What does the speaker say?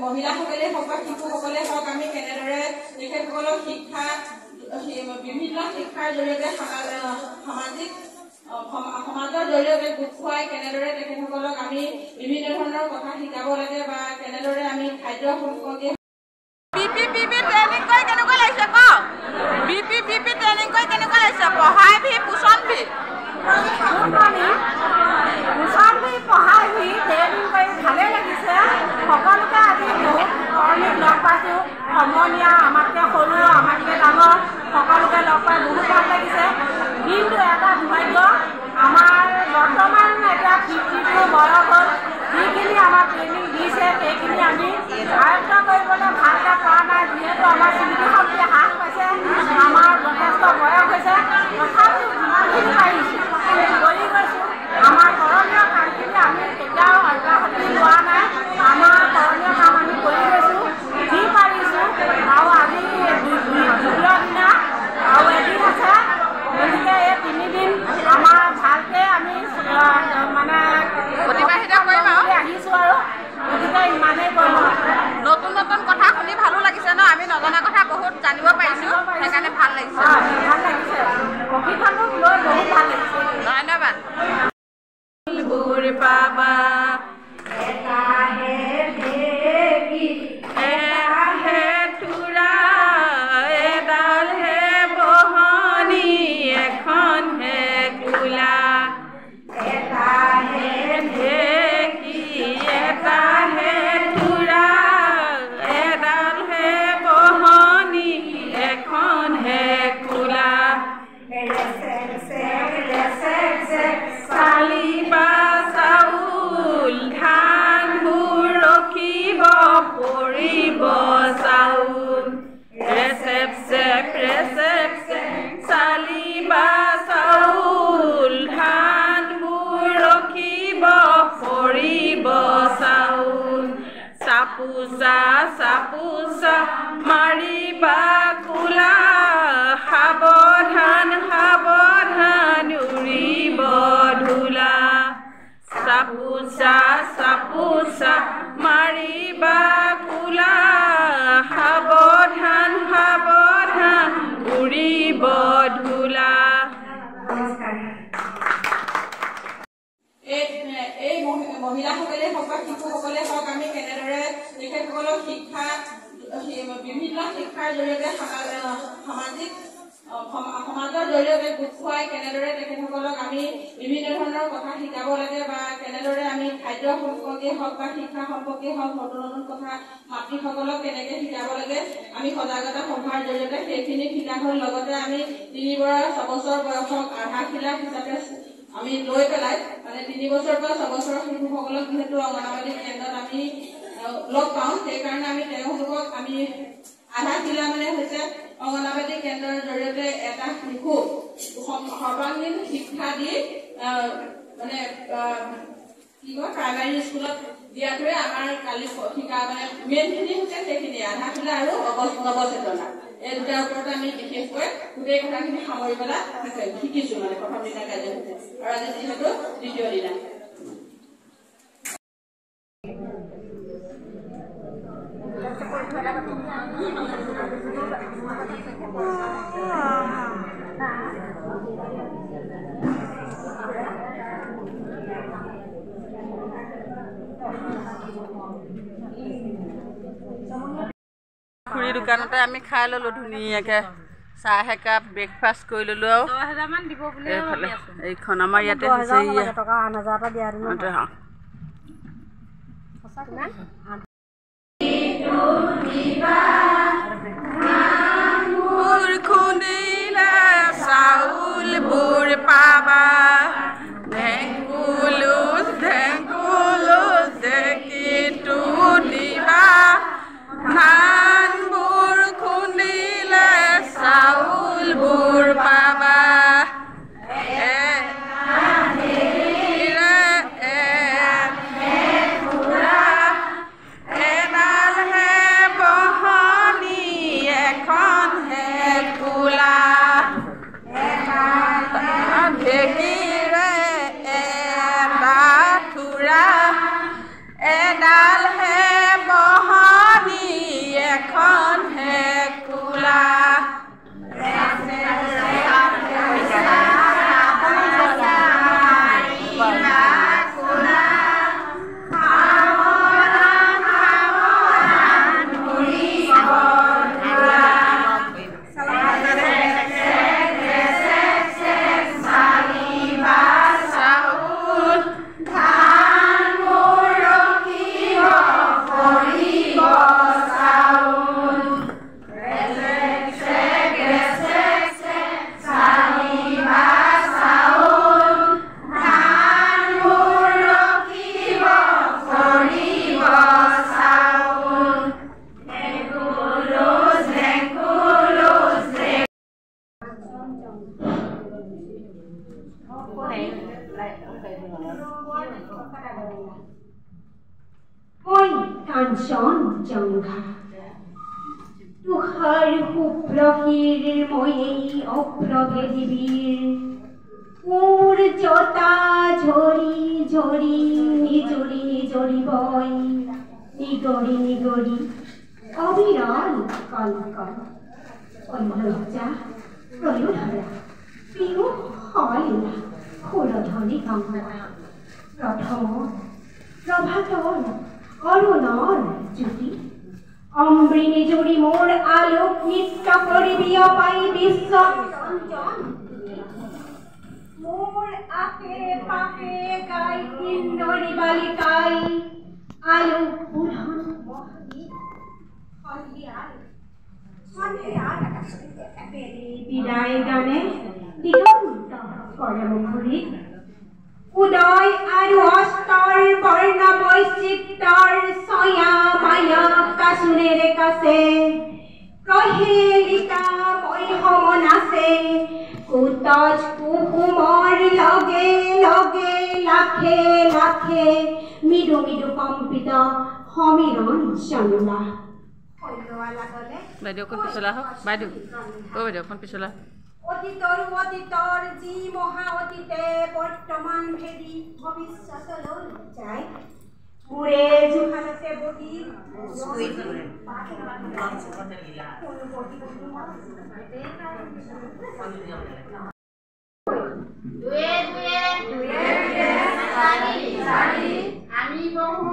মহিলাসকলে হওক বা শিশুসকলে হওক আমি কেনেদৰে তেখেতসকলক শিক্ষা বিভিন্ন শিক্ষাৰ জৰিয়তে সমাজৰ জৰিয়তে গোট খুৱাই কেনেদৰে তেখেতসকলক আমি বিভিন্ন ধৰণৰ কথা শিকাব লাগে বা কেনেদৰে আমি খাদ্য সম্পৰ্কে ভালে লাগিছে সকলোকে আজি বহুত কৰ্মীক লগ পাইছোঁ সমনীয়া আমাতকৈ সৰু আমাতকৈ ডাঙৰ সকলোকে লগ পাই বহুত ভাল লাগিছে কিন্তু এটা দুৰ্ভাগ্য আমাৰ বৰ্তমান এতিয়া 52 বয়স হ'ল যিখিনি আমাৰ ট্ৰেইনিং দিছে সেইখিনি আমি আয়ত্ত কৰিবলৈ ভালকৈ পৰা নাই যিহেতু আমাৰ স্মৃতি শক্তি হ্ৰাস পাইছে আমাৰ যথেষ্ট বয়স হৈছে তথাপিও যিমানখিনি পাৰিছোঁ কৰি গৈছোঁ আমাৰ কৰণীয় কামখিনি আমি কেতিয়াও অব্যাহতি লোৱা নাই আমাৰ কৰণীয় কাম আমি কৰি গৈছোঁ যি পাৰিছোঁ আৰু আজি দ্বিতীয় দিনা আৰু এদিন আছে গতিকে এই 3 দিন আমাৰ ভালকৈ আমি মানে অতিবাহিত কৰিম আৰু আহিছোঁ আৰু গতিকে ইমানেই কৰিম নতুন নতুন কথা শুনি ভালো লাগিছে ন আমি নজনা কথা বহুত জানিব পাৰিছোঁ সেইকাৰণে ভাল লাগিছে প্ৰশিক্ষণটো লৈ বহুত ভাল লাগিছে ধন্যবাদ বুৰ পাবা চাপুচা মাৰিবা কোলা সাৱধান সাৱধান উৰিব ধূলা চাপুচা চাপুচা মাৰিবা কোলা সাৱধান সাৱধান উৰিব ধূলা এই মহিলাসকলে হওক বা শিশুসকলে হওক আমি কেনেদৰে তেখেতসকলক বিভিন্ন শিক্ষাৰ জৰিয়তে সমাজৰ জৰিয়তে গোট খুৱাই কেনেদৰে তেখেতসকলক আমি বিভিন্ন ধৰণৰ কথা শিকাব লাগে বা কেনেদৰে আমি খাদ্য সম্পৰ্কে হওক বা শিক্ষা সম্পৰ্কে হওক নতুন নতুন কথা মাতৃসকলক কেনেকৈ শিকাব লাগে আমি সজাগতা সভাৰ জৰিয়তে সেইখিনি শিকা হ'ল লগতে আমি 3 বছৰ 6 বছৰ বয়সক আধাখিলা হিচাপে আমি লৈ পেলাই মানে 3 বছৰৰ পৰা 6 বছৰৰ শিশুসকলক যিহেতু অংগনবাড়ী কেন্দ্ৰত আমি লগ পাওঁ সেইকাৰণে আমি তেওঁলোকক আমি আধাখিলা মানে হৈছে অংগনবাড়ী কেন্দ্ৰৰ জৰিয়তে এটা শিশু সৰ্বাংগীন শিক্ষা দি মানে কি কয় প্ৰাইমাৰী স্কুলত দিয়াটোৱে আমাৰ কালি শিকা মানে মেইনখিনি হৈছে সেইখিনি আধাখিলা আৰু নৱচেতনা এই দুটাৰ ওপৰত আমি বিশেষকৈ গোটেই কথাখিনি সামৰি পেলাই শিকিছোঁ মানে প্ৰথম দিনা কাৰ্যসূচী আৰু আজি যিহেতু দ্বিতীয় দিনা খুৰী দোকানতে আমি খাই ল'লোঁ ধুনীয়াকৈ চাহ একাপ ব্ৰেকফাষ্ট কৰি ল'লোঁ আৰু 10,000 মান দিব বুলি এইখন আমাৰ ইয়াতে টকা 8,000 এটা দিয়া খুন্দিলে চাউল বুৰ পাবা ঢেংকুলুচ ঢেংকুলুচ ঢেঁকীটো দিবা ধানবোৰ খুন্দিলে চাউলবোৰ পাবা এডাল হে বহ কাঞ্চন জংঘা তুষাৰ সুপ্ৰশীৰ ময়েই অপ্ৰভেদিবীৰ মোৰ জতা ঝৰি ঝৰি নিজৰি নিজৰি বৈ নিগৰি নিগৰি অবিৰল কলকল লজ্জা প্ৰয়োধৰা পিয়ু সলীলা সুৰধনী গংগা প্ৰথম প্ৰভাতৰ অৰুণৰ জ্যোতি অমৃ নিজৰি মোৰ আলোক নৃত্য কৰি বিয়পাই বিশ্ব মোৰ আশে পাশে গাই কিন্নৰী বালিকাই আলোক বুধন বিদায় গানে দিগন্ত কৰে মুখৰিত উদয় আৰু অস্তৰ বৰ্ণ বৈচিত্ৰৰ ছয়া মায়া কাচুৰেৰে কাছে প্ৰহেলিকা বৈষম নাচে কুতজ কুসুমৰ লগে লগে লাখে লাখে মৃদু মৃদু কম্পিত সমীৰণ চন্দা বাইদেউ অকণ পিছলা হওক বাইদেউ বাইদেউ অকণ পিছলা অতীতৰ যি মহা অতীতে বৰ্তমান ভেদি ভৱিষ্যতলৈ যায় মোৰে জোহালতে বহি আমি বহু